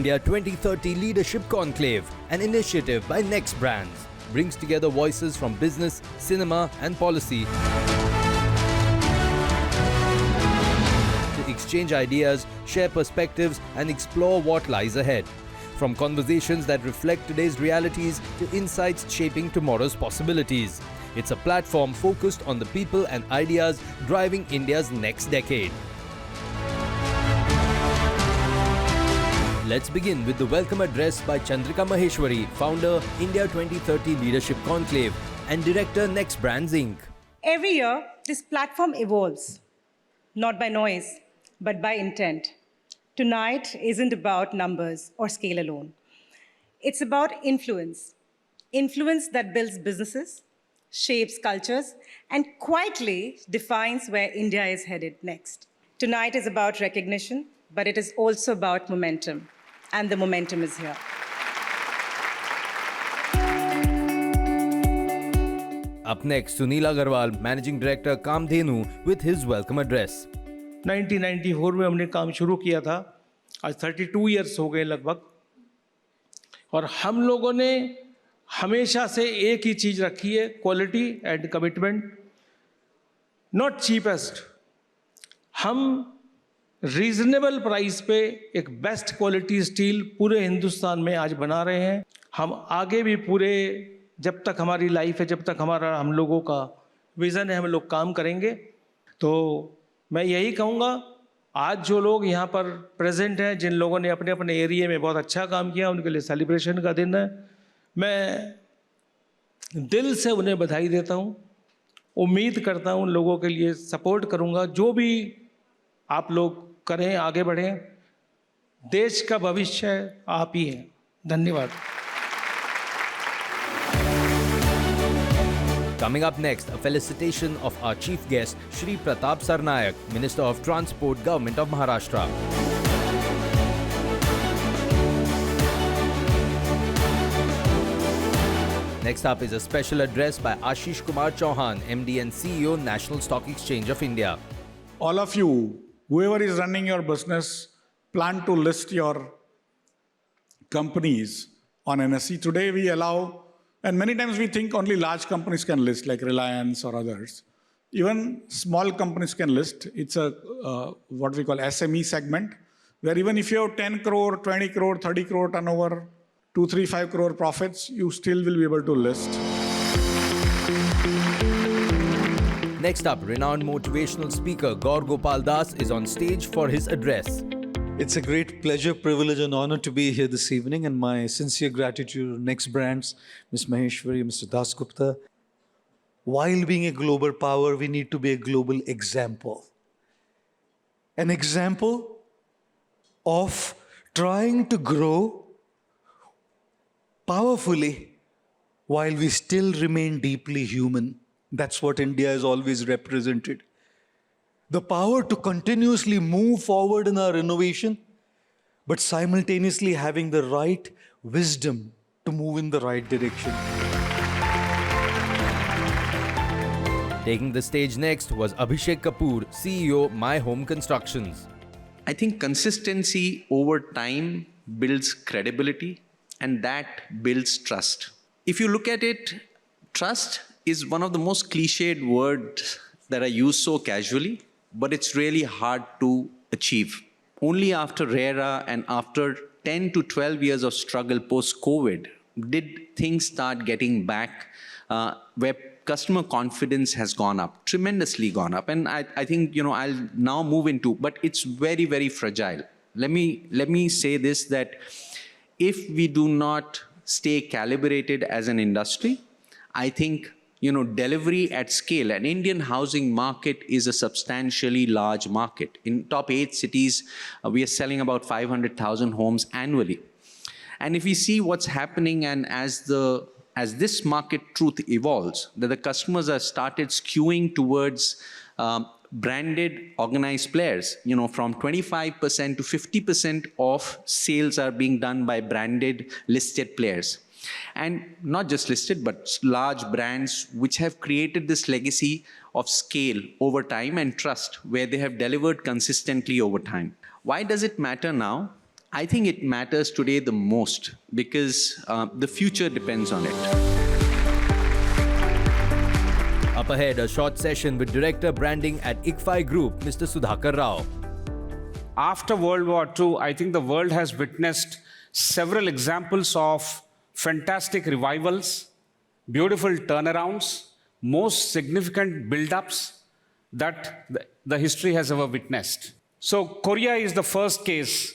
India 2030 Leadership Conclave, an initiative by Nexbrands, brings together voices from business, cinema and policy to exchange ideas, share perspectives and explore what lies ahead. From conversations that reflect today's realities to insights shaping tomorrow's possibilities. It's a platform focused on the people and ideas driving India's next decade. Let's begin with the welcome address by Chandrika Maheshwari, founder, India 2030 Leadership Conclave and director, Nexbrands Inc. Every year, this platform evolves, not by noise, but by intent. Tonight isn't about numbers or scale alone. It's about influence. Influence that builds businesses, shapes cultures, and quietly defines where India is headed next. Tonight is about recognition, but it is also about momentum. And the momentum is here. Up next, Sunil Agarwal, Managing Director, Kamdhenu, with his welcome address. 1994 में हमने काम शुरू किया था. आज 32 years हो गए लगभग. और हम लोगों ने हमेशा से एक ही चीज़ रखी है, quality and commitment. Not cheapest. हम रीजनेबल प्राइस पे एक बेस्ट क्वालिटी स्टील पूरे हिंदुस्तान में आज बना रहे हैं. हम आगे भी पूरे जब तक हमारी लाइफ है, जब तक हमारा हम लोगों का विज़न है, हम लोग काम करेंगे. तो मैं यही कहूँगा, आज जो लोग यहाँ पर प्रेजेंट हैं, जिन लोगों ने अपने अपने एरिया में बहुत अच्छा काम किया, उनके लिए सेलिब्रेशन का दिन है. मैं दिल से उन्हें बधाई देता हूँ. उम्मीद करता हूँ उन लोगों के लिए सपोर्ट करूँगा. जो भी आप लोग करें, आगे बढ़ें. देश का भविष्य आप ही हैं. धन्यवाद. Coming up next, a felicitation of our chief guest, Shri Pratap Sarnayak, Minister of Transport, Government of Maharashtra. Next up is a special address by Ashish Kumar Chauhan, MD and CEO, National Stock Exchange of India. All of you, whoever is running your business, plan to list your companies on NSE. Today we allow, and many times we think only large companies can list, like Reliance or others. Even small companies can list. It's a what we call SME segment, where even if you have 10 crore, 20 crore, 30 crore turnover, 2, 3, 5 crore profits, you still will be able to list. Next up, renowned motivational speaker Gaur Gopal Das is on stage for his address. It's a great pleasure, privilege and honor to be here this evening, and my sincere gratitude to Nexbrands, Ms. Maheshwari, Mr. Das Gupta. While being a global power, we need to be a global example. An example of trying to grow powerfully while we still remain deeply human. That's what India has always represented. The power to continuously move forward in our innovation, but simultaneously having the right wisdom to move in the right direction. Taking the stage next was Abhishek Kapoor, CEO, My Home Constructions. I think consistency over time builds credibility, and that builds trust. If you look at it, trust is one of the most cliched words that are used so casually, but it's really hard to achieve. Only after RERA and after 10 to 12 years of struggle post-COVID did things start getting back, where customer confidence has gone up, tremendously gone up. And I think, I'll now move into, but it's very, very fragile. Let me say this, that if we do not stay calibrated as an industry, I think delivery at scale. An Indian housing market is a substantially large market. In top 8 cities, we are selling about 500,000 homes annually. And if we see what's happening, and as this market truth evolves, that the customers have started skewing towards branded organized players, from 25% to 50% of sales are being done by branded listed players. And not just listed, but large brands which have created this legacy of scale over time and trust, where they have delivered consistently over time. Why does it matter now? I think it matters today the most because the future depends on it. Up ahead, a short session with Director Branding at ICFI Group, Mr. Sudhakar Rao. After World War II, I think the world has witnessed several examples of fantastic revivals, beautiful turnarounds, most significant build-ups that the history has ever witnessed. So Korea is the first case.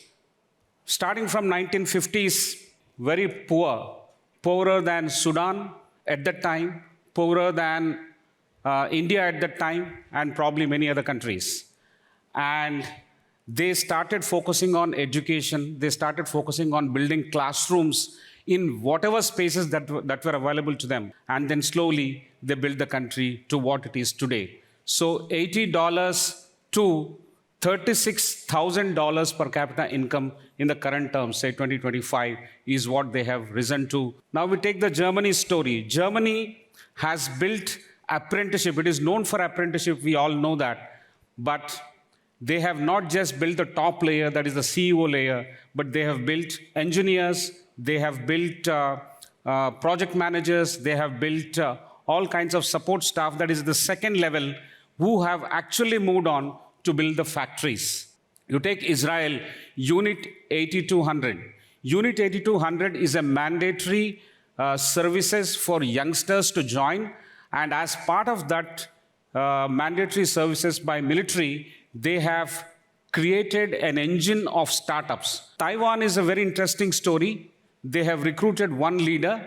Starting from 1950s, very poor, poorer than Sudan at that time, poorer than India at that time, and probably many other countries. And they started focusing on education. They started focusing on building classrooms in whatever spaces that were available to them. And then slowly, they built the country to what it is today. So $80 to $36,000 per capita income in the current terms, say 2025, is what they have risen to. Now we take the Germany story. Germany has built apprenticeship. It is known for apprenticeship, we all know that. But they have not just built the top layer, that is the CEO layer, but they have built engineers, they have built project managers, they have built all kinds of support staff, that is the second level, who have actually moved on to build the factories. You take Israel, Unit 8200. Unit 8200 is a mandatory services for youngsters to join, and as part of that mandatory services by military, they have created an engine of startups. Taiwan is a very interesting story. They have recruited one leader,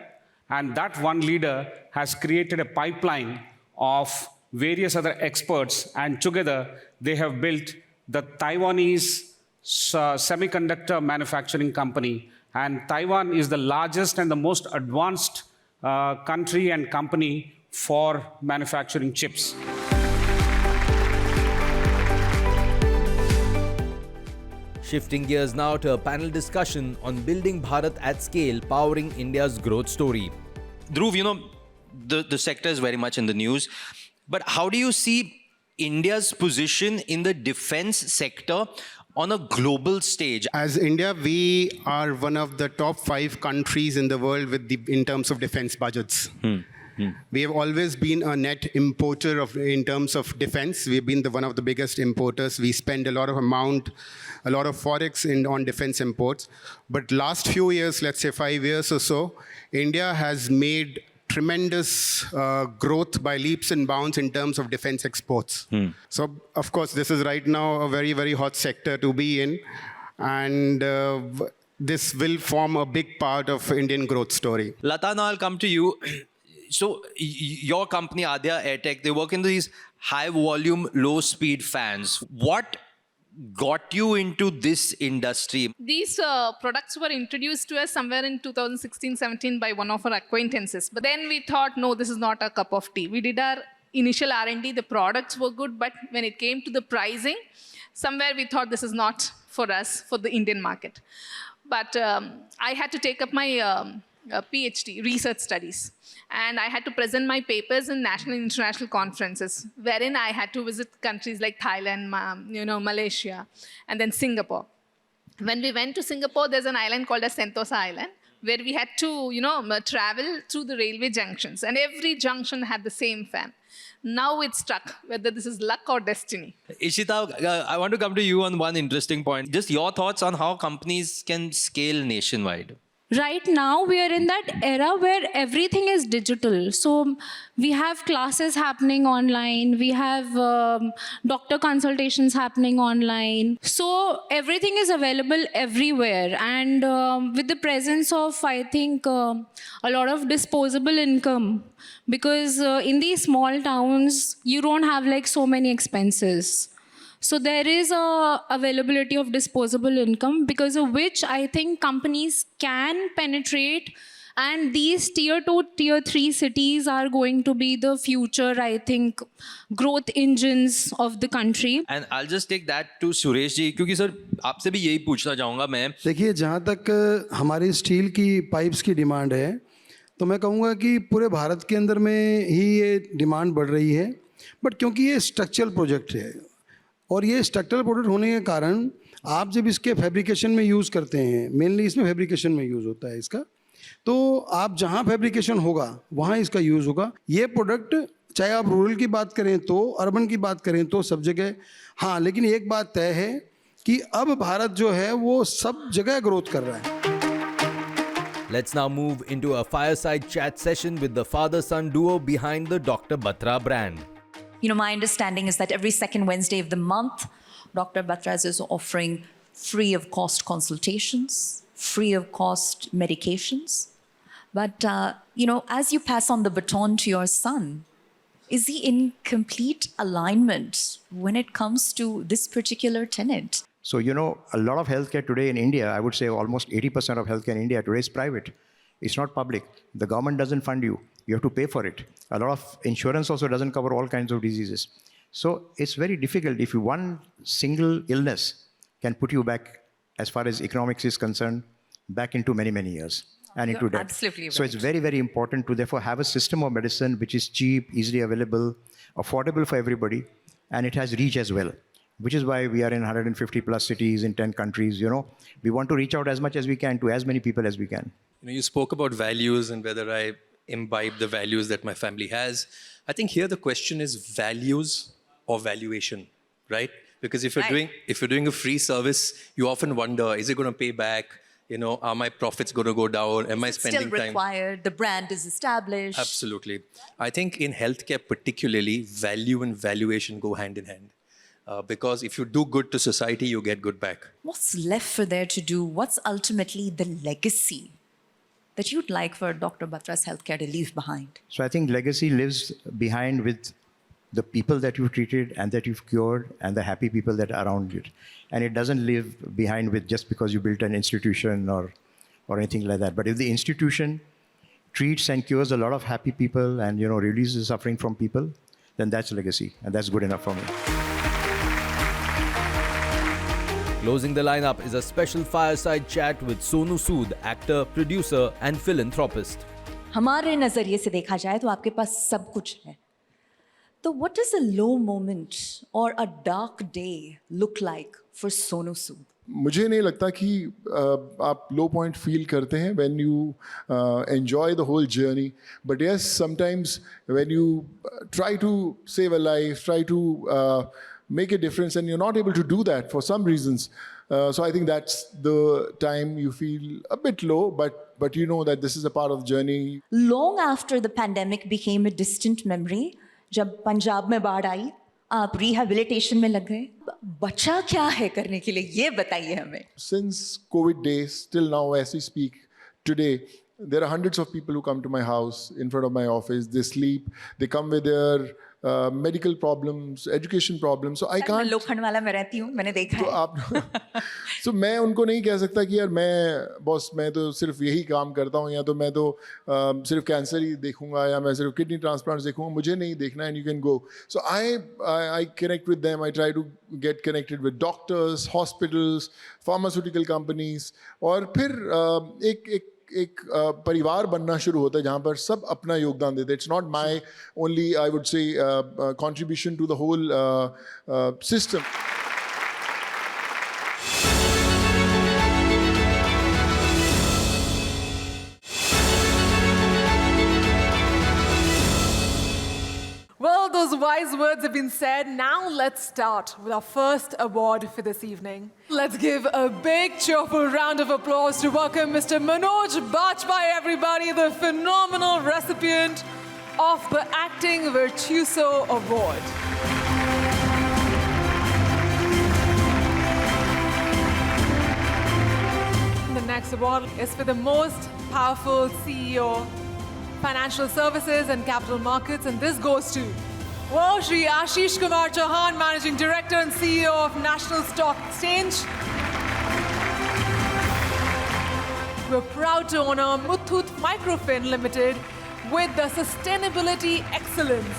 and that one leader has created a pipeline of various other experts, and together they have built the Taiwanese semiconductor manufacturing company. And Taiwan is the largest and the most advanced country and company for manufacturing chips. Shifting gears now to a panel discussion on building Bharat at scale, powering India's growth story. Dhruv, you know, the sector is very much in the news, but how do you see India's position in the defense sector on a global stage? As India, we are one of the top 5 countries in the world in terms of defense budgets. We have always been a net importer in terms of defense. We've been one of the biggest importers. We spend a lot of forex on defense imports. But last few years, let's say 5 years or so, India has made tremendous growth by leaps and bounds in terms of defense exports. So, of course, this is right now a very, very hot sector to be in. And this will form a big part of Indian growth story. Lata, now I'll come to you. So your company, Adya Airtech, they work in these high volume, low speed fans. What got you into this industry? These products were introduced to us somewhere in 2016-17 by one of our acquaintances. But then we thought, no, this is not a cup of tea. We did our initial R&D. The products were good, but when it came to the pricing, somewhere we thought this is not for us, for the Indian market. But I had to take up my PhD, research studies. And I had to present my papers in national and international conferences, wherein I had to visit countries like Thailand, Malaysia, and then Singapore. When we went to Singapore, there's an island called as Sentosa Island, where we had to, travel through the railway junctions. And every junction had the same fan. Now it's stuck, whether this is luck or destiny. Ishita, I want to come to you on one interesting point. Just your thoughts on how companies can scale nationwide. Right now, we are in that era where everything is digital. So we have classes happening online. We have doctor consultations happening online. So everything is available everywhere. And with the presence of, I think, a lot of disposable income, because in these small towns, you don't have like so many expenses. So there is a availability of disposable income, because of which I think companies can penetrate, and these tier 2, tier 3 cities are going to be the future, I think, growth engines of the country. And I'll just take that to Suresh ji, क्योंकि sir आपसे भी यही पूछना चाहूँगा मैं. देखिए, जहाँ तक हमारी स्टील की पाइप्स की डिमांड है, तो मैं कहूँगा कि पूरे भारत के अंदर में ही ये डिमांड बढ़ रही है. बट क्योंकि ये स्ट्रक्चरल प्रोजेक्ट है, और ये स्ट्रक्चरल प्रोडक्ट होने के कारण आप जब इसके फैब्रिकेशन में यूज़ करते हैं, मेनली इसमें फैब्रिकेशन में यूज़ होता है इसका, तो आप जहाँ फैब्रिकेशन होगा वहाँ इसका यूज़ होगा। ये प्रोडक्ट चाहे आप रूरल की बात करें तो, अर्बन की बात करें तो, सब जगह। हाँ, लेकिन एक बात तय है कि अब भारत जो है वो सब जगह ग्रोथ कर रहा है। Let's now move into a fireside chat session with the father-son duo behind the Dr. Batra brand. You know, my understanding is that every second Wednesday of the month, Dr. Batra's is offering free of cost consultations, free of cost medications. But, you know, as you pass on the baton to your son, is he in complete alignment when it comes to this particular tenet? So, you know, a lot of healthcare today in India, I would say almost 80% of healthcare in India today is private. It's not public. The government doesn't fund you. You have to pay for it. A lot of insurance also doesn't cover all kinds of diseases. So it's very difficult if one single illness can put you back, as far as economics is concerned, back into many, many years and into debt. Absolutely right. So it's very, very important to therefore have a system of medicine which is cheap, easily available, affordable for everybody, and it has reach as well. Which is why we are in 150 plus cities in 10 countries, you know. We want to reach out as much as we can to as many people as we can. You know, you spoke about values and whether I imbibe the values that my family has. I think here the question is values or valuation, right? Because if you're doing a free service, you often wonder, is it going to pay back? You know, are my profits going to go down? Am I spending Still time? required, the brand is established. Absolutely. I think in healthcare particularly, value and valuation go hand in hand. Because if you do good to society, you get good back. What's left for there to do? What's ultimately the legacy that you'd like for Dr. Batra's healthcare to leave behind? So I think legacy lives behind with the people that you've treated and that you've cured and the happy people that are around it. And it doesn't live behind with just because you built an institution or anything like that. But if the institution treats and cures a lot of happy people and, you know, releases suffering from people, then that's legacy. And that's good enough for me. Closing the lineup is a special fireside chat with Sonu Sood, actor, producer and philanthropist. हमारे नजरिए से देखा जाए तो आपके पास सब कुछ है. So what does a low moment or a dark day look like for Sonu Sood? मुझे नहीं लगता कि आप low point feel करते हैं when you enjoy the whole journey. But yes, sometimes when you try to save a life, try to make a difference, and you're not able to do that for some reasons. So I think that's the time you feel a bit low, but you know that this is a part of the journey. Long after the pandemic became a distant memory, जब पंजाब में बाढ़ आई, आप rehabilitation में लग गए. बचा क्या है करने के लिए, ये बताइए हमें. Since COVID days till now, as we speak today, there are hundreds of people who come to my house, in front of my office. They sleep. They come with their medical problems, education problems. So I can't. लोखंड वाला मैं रहती हूँ, मैंने देखा है. तो आप so मैं उनको नहीं कह सकता कि यार मैं बॉस मैं तो सिर्फ यही काम करता हूँ, या तो मैं तो सिर्फ कैंसर ही देखूंगा, या मैं सिर्फ किडनी ट्रांसप्लांट्स देखूंगा. मुझे नहीं देखना. And you can go. So I connect with them. I try to get connected with doctors, hospitals, pharmaceutical companies. और फिर एक परिवार बनना शुरू होता है जहाँ पर सब अपना योगदान देते हैं. It's not my only, I would say, contribution to the whole system. Well, those wise words have been said. Now let's start with our first award for this evening. Let's give a big, cheerful round of applause to welcome Mr. Manoj Bajpai, everybody, the phenomenal recipient of the Acting Virtuoso Award. The next award is for the most powerful CEO, financial services and capital markets, and this goes to Shri Ashish Kumar Chauhan, Managing Director and CEO of National Stock Exchange. We're proud to honor Muthoot Microfin Limited with the Sustainability Excellence.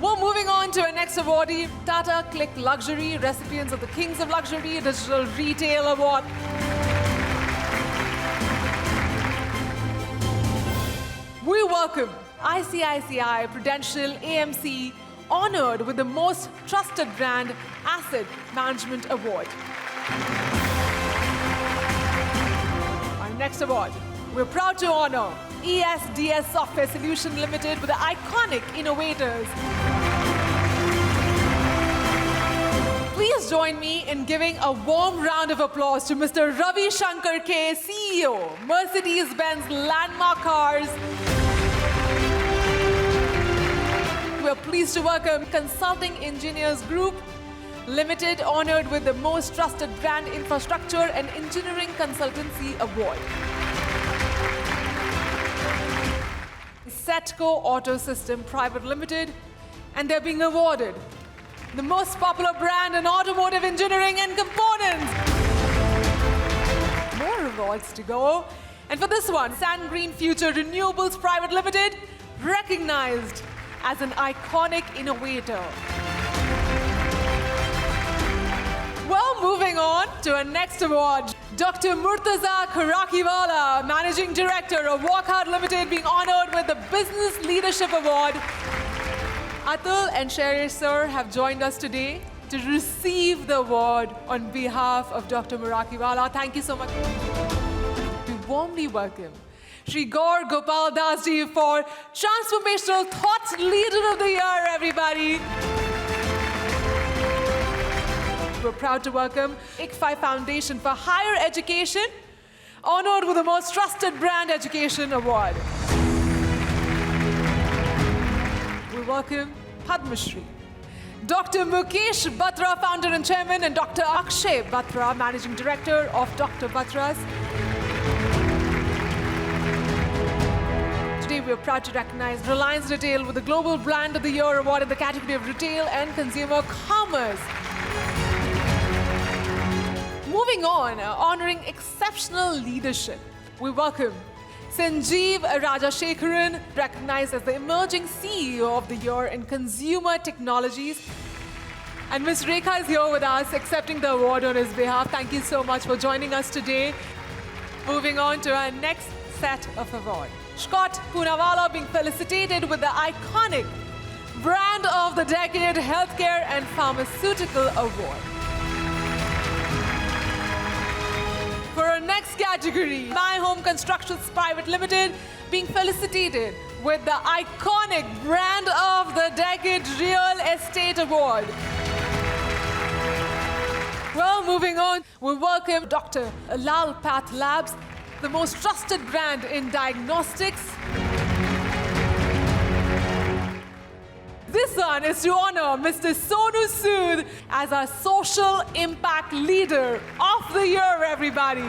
Well, moving on to our next awardee, Tata Click Luxury, recipients of the Kings of Luxury Digital Retail Award. We welcome ICICI, Prudential, AMC, honored with the Most Trusted Brand Asset Management Award. Our next award, we're proud to honor ESDS Software Solution Limited with the iconic innovators. Please join me in giving a warm round of applause to Mr. Ravi Shankar K, CEO, Mercedes-Benz Landmark Cars. We are pleased to welcome Consulting Engineers Group Limited, honored with the Most Trusted Brand Infrastructure and Engineering Consultancy Award. Setco Auto System Private Limited, and they're being awarded the most popular brand in automotive engineering and components. More awards to go. And for this one, Sand Green Future Renewables Private Limited, recognized as an iconic innovator. Well, moving on to our next award. Dr. Murtaza Karakiwala, Managing Director of Walk Hard Limited, being honored with the Business Leadership Award. Atul and Sherry sir have joined us today to receive the award on behalf of Dr. Murakiwala. Thank you so much. We warmly welcome Shri Gaur Gopal Das ji for Transformational Thought Leader of the Year, everybody. We're proud to welcome ICFI Foundation for Higher Education, honored with the Most Trusted Brand Education Award. We welcome Padma Shri, Dr. Mukesh Batra, Founder and Chairman, and Dr. Akshay Batra, Managing Director of Dr. Batra's. Today we are proud to recognize Reliance Retail with the Global Brand of the Year Award in the category of Retail and Consumer Commerce. Moving on, honoring exceptional leadership, we welcome Sanjeev Rajashekharan, recognized as the Emerging CEO of the Year in Consumer Technologies. And Ms. Rekha is here with us, accepting the award on his behalf. Thank you so much for joining us today. Moving on to our next set of awards. Scott Poonawalla being felicitated with the iconic Brand of the Decade Healthcare and Pharmaceutical Award. For our next category, My Home Constructions Private Limited being felicitated with the iconic Brand of the Decade Real Estate Award. Well, moving on, we welcome Dr. Lal Path Labs, the most trusted brand in diagnostics. This one is to honor Mr. Sonu Sood as our Social Impact Leader of the Year, everybody.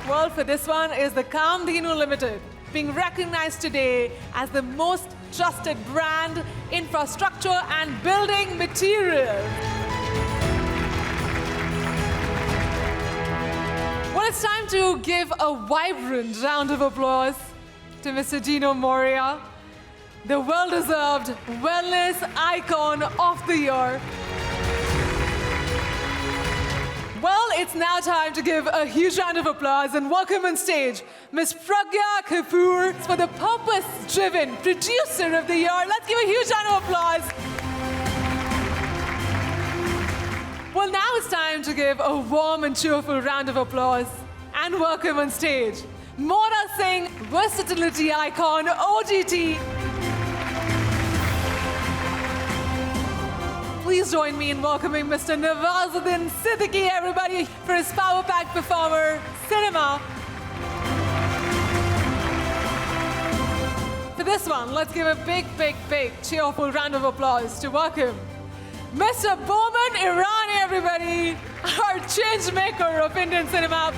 Well, for this one is the Kamdhenu Limited, being recognized today as the most trusted brand, infrastructure and building materials. Well, it's time to give a vibrant round of applause to Mr. Gino Moria, the well-deserved wellness icon of the year. Well, it's now time to give a huge round of applause and welcome on stage Ms. Pragya Kapoor for the purpose-driven producer of the year. Let's give a huge round of applause. Well, now it's time to give a warm and cheerful round of applause and welcome on stage Mora Singh, versatility icon, OGT. Please join me in welcoming Mr. Nawazuddin Siddiqui, everybody, for his Power Pack Performer Cinema. For this one, let's give a big, big, big cheerful round of applause to welcome Mr. Bowman Irani, everybody, our change maker of Indian cinema.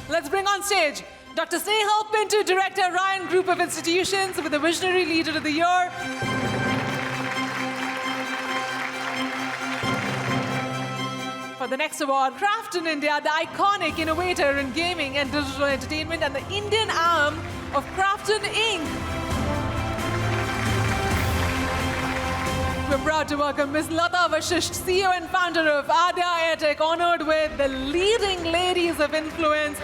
Let's bring on stage Dr. Snehal Pinto, Director, Ryan Group of Institutions, with the Visionary Leader of the Year. For the next award, Crafton India, the iconic innovator in gaming and digital entertainment, and the Indian arm of Crafton Inc. we're proud to welcome Ms. Lata Vashisht, CEO and founder of Adya Airtech, honored with the leading ladies of influence.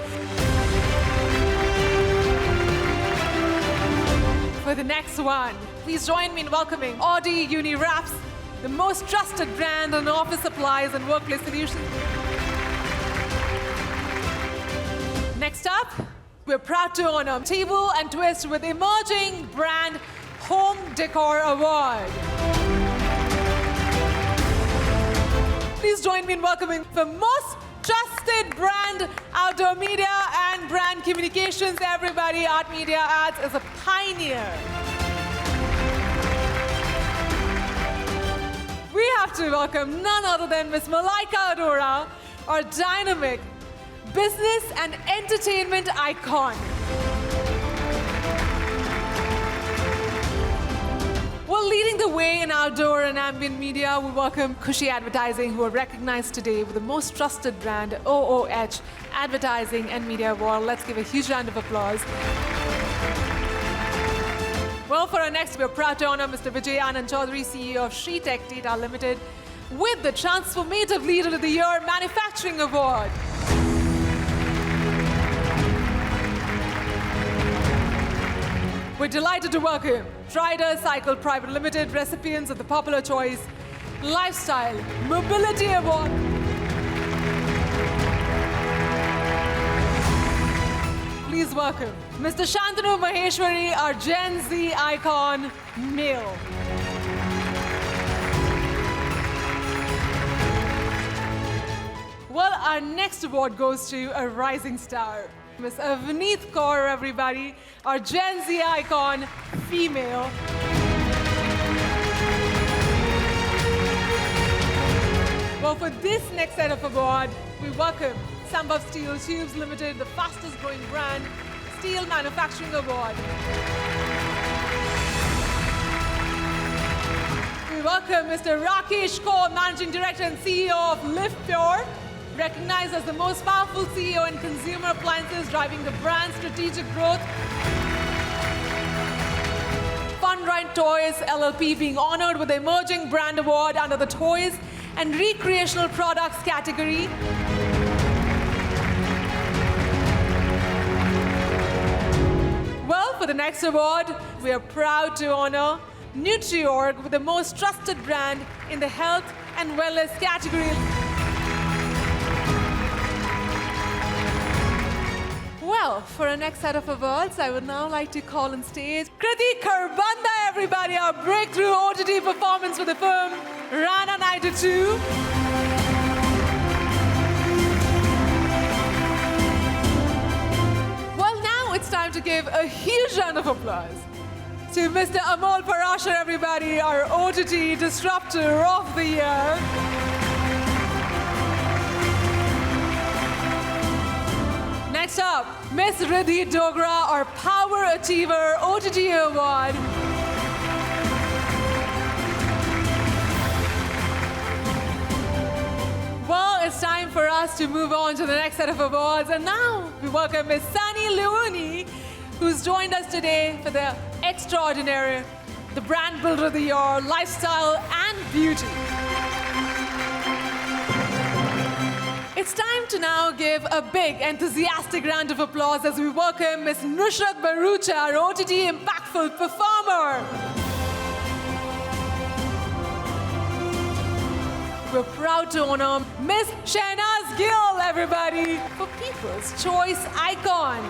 For the next one, please join me in welcoming Audi Uniwraps, the most trusted brand in office supplies and workplace solutions. Next up, we're proud to honor Table and Twist with Emerging Brand Home Decor Award. Please join me in welcoming the most trusted brand outdoor media and brand communications. Everybody, Art Media Ads is a pioneer. We have to welcome none other than Ms. Malaika Arora, our dynamic business and entertainment icon. Well, leading the way in outdoor and ambient media, we welcome Kushi Advertising, who are recognized today with the most trusted brand, OOH Advertising and Media Award. Let's give a huge round of applause. Well, for our next, we're proud to honor Mr. Vijay Anand Chaudhary, CEO of Sri Tech Data Limited, with the Transformative Leader of the Year Manufacturing Award. We're delighted to welcome Trider Cycle Private Limited, recipients of the Popular Choice Lifestyle Mobility Award. Please welcome Mr. Shantanu Maheshwari, our Gen Z icon, male. Well, our next award goes to a rising star, Ms. Avneet Kaur, everybody, our Gen Z icon, female. Well, for this next set of award, we welcome Sambhav Steel Tubes Limited, the fastest growing brand, Steel Manufacturing Award. We welcome Mr. Rakesh Kaur, Managing Director and CEO of Live Pure, recognized as the most powerful CEO in consumer appliances, driving the brand's strategic growth. Funride Toys LLP being honored with the Emerging Brand Award under the Toys and Recreational Products category. Well, for the next award, we are proud to honor Nutriorg with the most trusted brand in the health and wellness category. Well, for our next set of awards, I would now like to call on stage Kriti Kharbanda, everybody, our breakthrough OTT performance for the film Rana Naidoo 2. Well, now it's time to give a huge round of applause to Mr. Amol Parashar, everybody, our OTT Disruptor of the Year. Next up, Ms. Riddhi Dogra, our Power Achiever OTT Award. Well, it's time for us to move on to the next set of awards. And now we welcome Ms. Sunny Leoni, who's joined us today for the extraordinary, the Brand Builder of the Year, Lifestyle and Beauty. It's time to now give a big, enthusiastic round of applause as we welcome Ms. Nusrat Barucha, our OTT Impactful Performer. We're proud to honor Ms. Shehnaz Gill, everybody, for People's Choice Icon.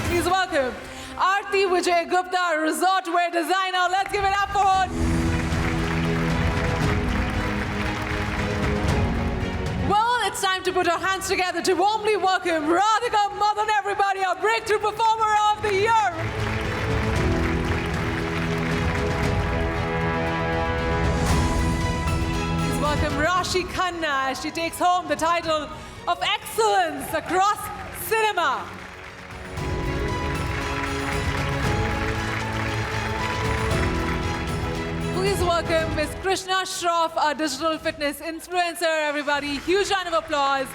Please welcome Aarti Vijay Gupta, our Resort Wear Designer. Let's give it up for her. It's time to put our hands together to warmly welcome Radhika Madan, everybody, our Breakthrough Performer of the Year. Please welcome Rashi Khanna as she takes home the title of Excellence Across Cinema. Please welcome Ms. Krishna Shroff, our digital fitness influencer, everybody. Huge round of applause.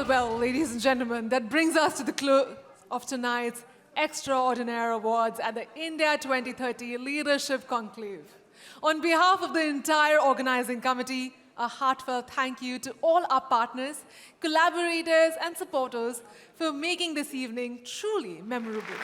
Well, ladies and gentlemen, that brings us to the close of tonight's Extraordinaire Awards at the India 2030 Leadership Conclave. On behalf of the entire organizing committee, a heartfelt thank you to all our partners, collaborators, and supporters for making this evening truly memorable.